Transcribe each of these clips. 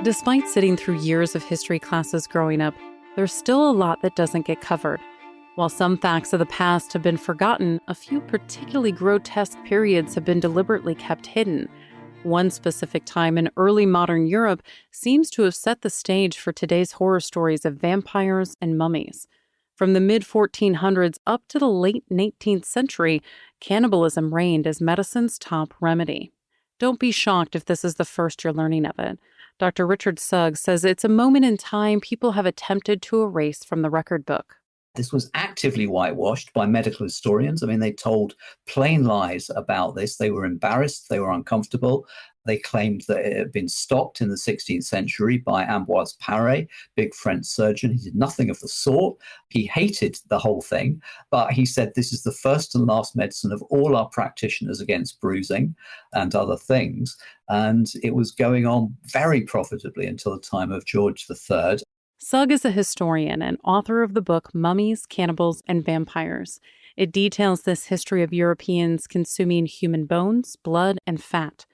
Despite sitting through years of history classes growing up, there's still a lot that doesn't get covered. While some facts of the past have been forgotten, a few particularly grotesque periods have been deliberately kept hidden. One specific time in early modern Europe seems to have set the stage for today's horror stories of vampires and mummies. From the mid-1400s up to the late 19th century, cannibalism reigned as medicine's top remedy. Don't be shocked if this is the first you're learning of it. Dr. Richard Suggs says it's a moment in time people have attempted to erase from the record book. This was actively whitewashed by medical historians. I mean, they told plain lies about this. They were embarrassed. They were uncomfortable. They claimed that it had been stopped in the 16th century by Ambroise Paré, big French surgeon. He did nothing of the sort. He hated the whole thing, but he said this is the first and last medicine of all our practitioners against bruising and other things. And it was going on very profitably until the time of George III. Sugg is a historian and author of the book Mummies, Cannibals, and Vampires. It details this history of Europeans consuming human bones, blood, and fat.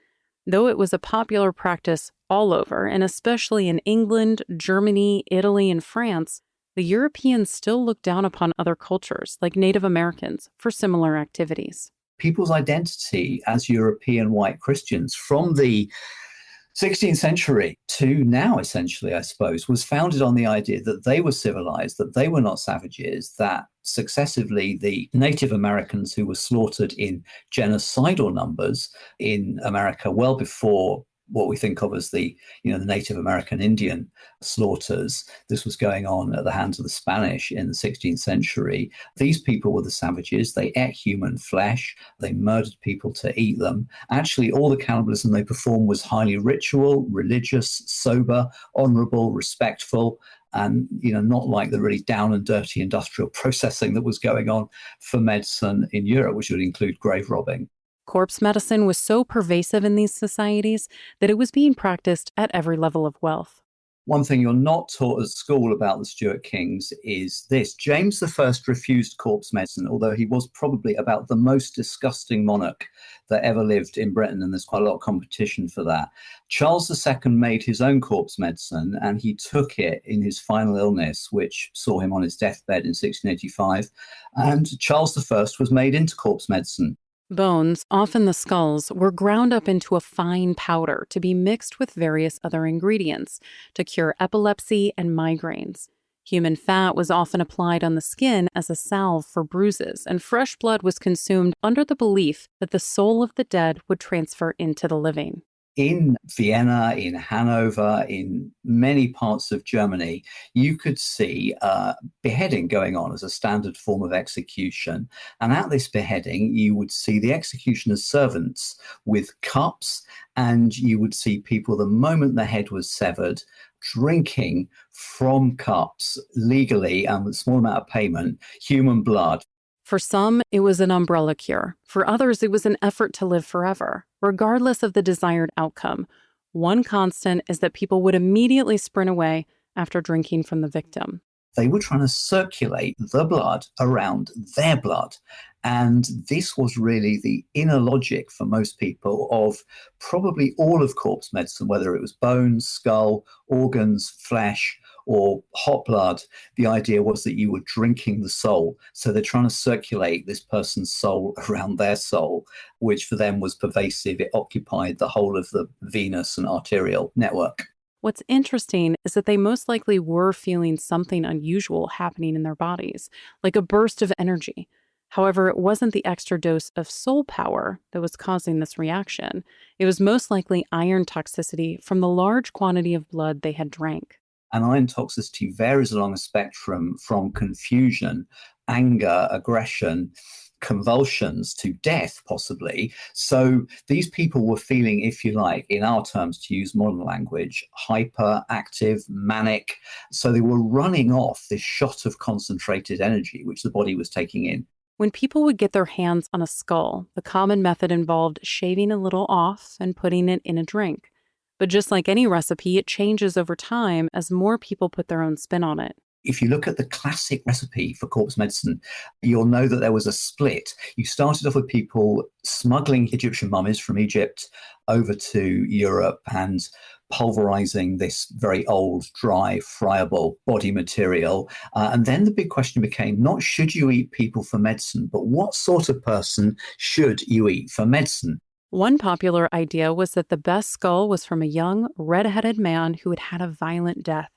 Though it was a popular practice all over, and especially in England, Germany, Italy, and France, the Europeans still looked down upon other cultures, like Native Americans, for similar activities. People's identity as European white Christians from the 16th century to now, essentially, I suppose, was founded on the idea that they were civilized, that they were not savages, that successively the Native Americans who were slaughtered in genocidal numbers in America well before what we think of as the Native American Indian slaughters. This was going on at the hands of the Spanish in the 16th century. These people were the savages. They ate human flesh. They murdered people to eat them. Actually, all the cannibalism they performed was highly ritual, religious, sober, honorable, respectful, and not like the really down and dirty industrial processing that was going on for medicine in Europe, which would include grave robbing. Corpse medicine was so pervasive in these societies that it was being practiced at every level of wealth. One thing you're not taught at school about the Stuart Kings is this. James I refused corpse medicine, although he was probably about the most disgusting monarch that ever lived in Britain, and there's quite a lot of competition for that. Charles II made his own corpse medicine, and he took it in his final illness, which saw him on his deathbed in 1685. And Charles I was made into corpse medicine. Bones, often the skulls, were ground up into a fine powder to be mixed with various other ingredients to cure epilepsy and migraines. Human fat was often applied on the skin as a salve for bruises, and fresh blood was consumed under the belief that the soul of the dead would transfer into the living. In Vienna, in Hanover, in many parts of Germany, you could see beheading going on as a standard form of execution. And at this beheading, you would see the executioner's servants with cups, and you would see people, the moment the head was severed, drinking from cups legally and with a small amount of payment, human blood. For some, it was an umbrella cure. For others, it was an effort to live forever, regardless of the desired outcome. One constant is that people would immediately sprint away after drinking from the victim. They were trying to circulate the blood around their blood. And this was really the inner logic for most people of probably all of corpse medicine, whether it was bones, skull, organs, flesh, or hot blood. The idea was that you were drinking the soul. So they're trying to circulate this person's soul around their soul, which for them was pervasive. It occupied the whole of the venous and arterial network. What's interesting is that they most likely were feeling something unusual happening in their bodies, like a burst of energy. However, it wasn't the extra dose of soul power that was causing this reaction. It was most likely iron toxicity from the large quantity of blood they had drank. And iron toxicity varies along a spectrum from confusion, anger, aggression, convulsions to death, possibly. So these people were feeling, if you like, in our terms, to use modern language, hyperactive, manic. So they were running off this shot of concentrated energy, which the body was taking in. When people would get their hands on a skull, the common method involved shaving a little off and putting it in a drink. But just like any recipe, it changes over time as more people put their own spin on it. If you look at the classic recipe for corpse medicine, you'll know that there was a split. You started off with people smuggling Egyptian mummies from Egypt over to Europe and pulverizing this very old, dry, friable body material. And then the big question became not should you eat people for medicine, but what sort of person should you eat for medicine? One popular idea was that the best skull was from a young, red-headed man who had had a violent death,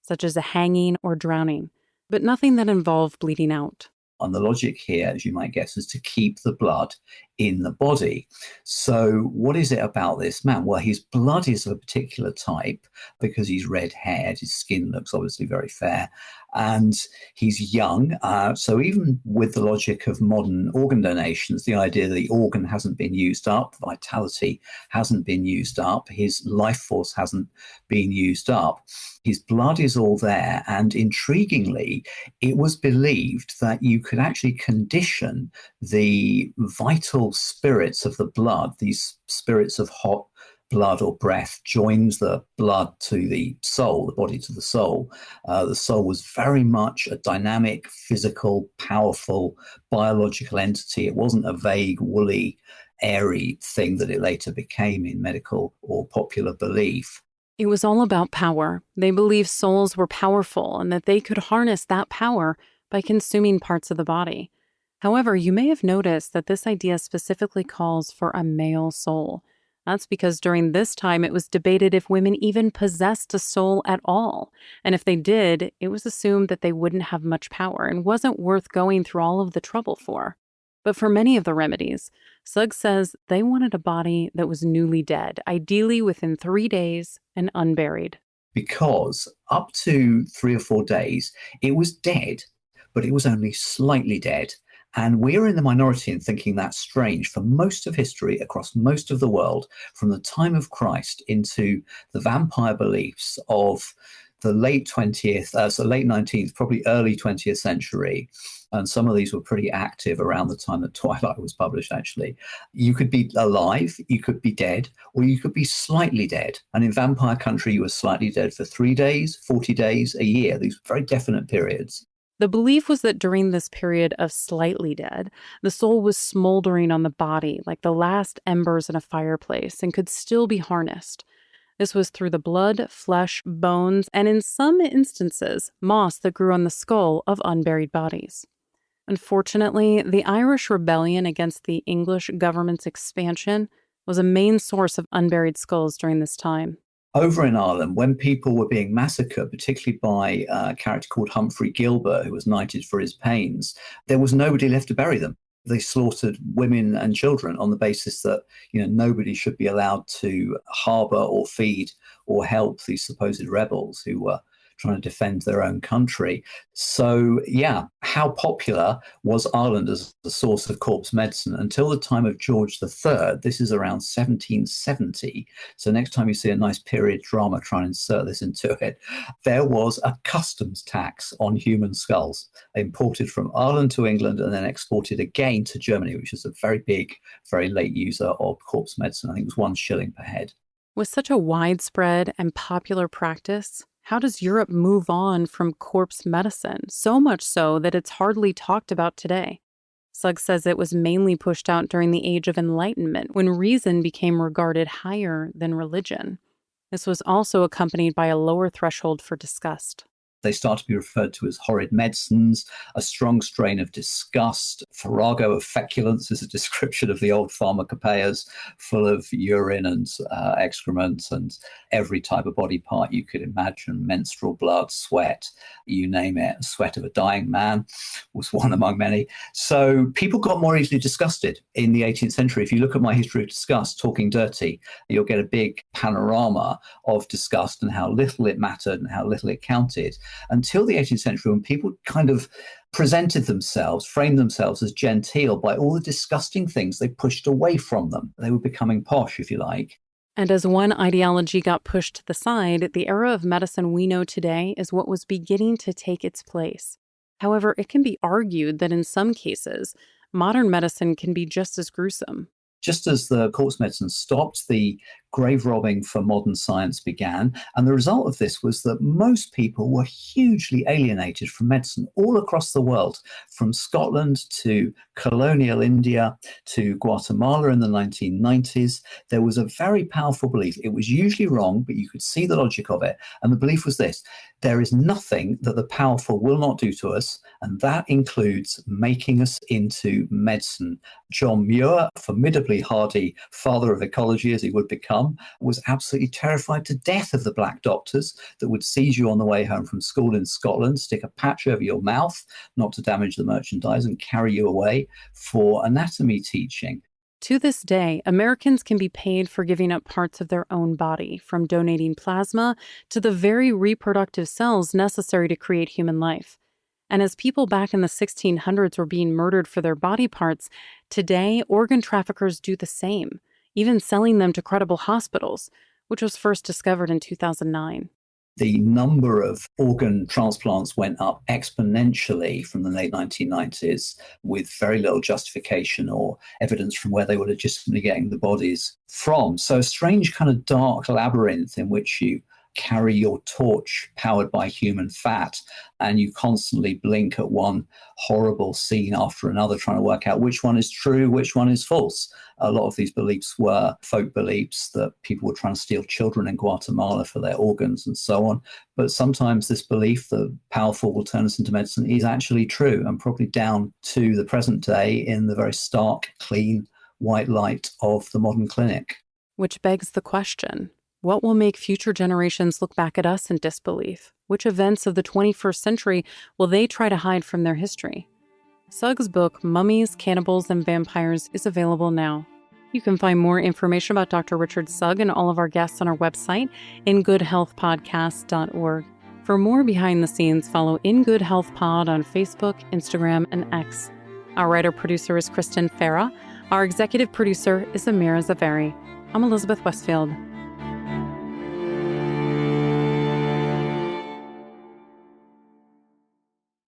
such as a hanging or drowning, but nothing that involved bleeding out. And the logic here, as you might guess, is to keep the blood in the body. So what is it about this man? Well, his blood is of a particular type because he's red-haired. His skin looks obviously very fair. And he's young. So even with the logic of modern organ donations, the idea that the organ hasn't been used up, vitality hasn't been used up, his life force hasn't been used up, his blood is all there. And intriguingly, it was believed that you could actually condition the vital spirits of the blood, these spirits of hot blood or breath joins the blood to the soul, the body to the soul. The soul was very much a dynamic, physical, powerful, biological entity. It wasn't a vague, woolly, airy thing that it later became in medical or popular belief. It was all about power. They believed souls were powerful and that they could harness that power by consuming parts of the body. However, you may have noticed that this idea specifically calls for a male soul. That's because during this time, it was debated if women even possessed a soul at all. And if they did, it was assumed that they wouldn't have much power and wasn't worth going through all of the trouble for. But for many of the remedies, Suggs says they wanted a body that was newly dead, ideally within 3 days and unburied. Because up to 3 or 4 days, it was dead, but it was only slightly dead. And we're in the minority in thinking that's strange. For most of history, across most of the world, from the time of Christ into the vampire beliefs of the late 20th, so late 19th, probably early 20th century, and some of these were pretty active around the time that Twilight was published, actually. You could be alive, you could be dead, or you could be slightly dead. And in Vampire Country, you were slightly dead for 3 days, 40 days, a year, these very definite periods. The belief was that during this period of slightly dead, the soul was smoldering on the body like the last embers in a fireplace and could still be harnessed. This was through the blood, flesh, bones, and in some instances, moss that grew on the skull of unburied bodies. Unfortunately, the Irish rebellion against the English government's expansion was a main source of unburied skulls during this time. Over in Ireland, when people were being massacred, particularly by a character called Humphrey Gilbert, who was knighted for his pains, there was nobody left to bury them. They slaughtered women and children on the basis that, nobody should be allowed to harbour or feed or help these supposed rebels who were trying to defend their own country. So, how popular was Ireland as a source of corpse medicine until the time of George III? This is around 1770. So next time you see a nice period drama, try and insert this into it. There was a customs tax on human skulls imported from Ireland to England and then exported again to Germany, which is a very big, very late user of corpse medicine. I think it was 1 shilling per head. With such a widespread and popular practice, how does Europe move on from corpse medicine, so much so that it's hardly talked about today? Suggs says it was mainly pushed out during the Age of Enlightenment, when reason became regarded higher than religion. This was also accompanied by a lower threshold for disgust. They start to be referred to as horrid medicines, a strong strain of disgust. Farrago of feculence is a description of the old pharmacopoeias, full of urine and excrement and every type of body part you could imagine, menstrual blood, sweat, you name it. Sweat of a dying man was one among many. So people got more easily disgusted in the 18th century. If you look at my history of disgust, Talking Dirty, you'll get a big panorama of disgust and how little it mattered and how little it counted. Until the 18th century, when people kind of presented themselves, framed themselves as genteel by all the disgusting things they pushed away from them. They were becoming posh, if you like. And as one ideology got pushed to the side, the era of medicine we know today is what was beginning to take its place. However, it can be argued that in some cases, modern medicine can be just as gruesome. Just as the corpse medicine stopped, the grave robbing for modern science began. And the result of this was that most people were hugely alienated from medicine all across the world, from Scotland to colonial India to Guatemala in the 1990s. There was a very powerful belief. It was usually wrong, but you could see the logic of it. And the belief was this: there is nothing that the powerful will not do to us, and that includes making us into medicine. John Muir, formidably hardy father of ecology as he would become, was absolutely terrified to death of the black doctors that would seize you on the way home from school in Scotland, stick a patch over your mouth, not to damage the merchandise, and carry you away for anatomy teaching. To this day, Americans can be paid for giving up parts of their own body, from donating plasma to the very reproductive cells necessary to create human life. And as people back in the 1600s were being murdered for their body parts, today organ traffickers do the same, even selling them to credible hospitals, which was first discovered in 2009. The number of organ transplants went up exponentially from the late 1990s with very little justification or evidence from where they were legitimately getting the bodies from. So a strange kind of dark labyrinth in which you carry your torch powered by human fat, and you constantly blink at one horrible scene after another, trying to work out which one is true, which one is false. A lot of these beliefs were folk beliefs that people were trying to steal children in Guatemala for their organs and so on. But sometimes this belief that powerful will turn us into medicine is actually true, and probably down to the present day in the very stark, clean, white light of the modern clinic. Which begs the question: what will make future generations look back at us in disbelief? Which events of the 21st century will they try to hide from their history? Sugg's book, Mummies, Cannibals, and Vampires, is available now. You can find more information about Dr. Richard Sugg and all of our guests on our website, ingoodhealthpodcast.org. For more behind the scenes, follow In Good Health Pod on Facebook, Instagram, and X. Our writer-producer is Kristen Farah. Our executive producer is Amira Zaveri. I'm Elizabeth Westfield.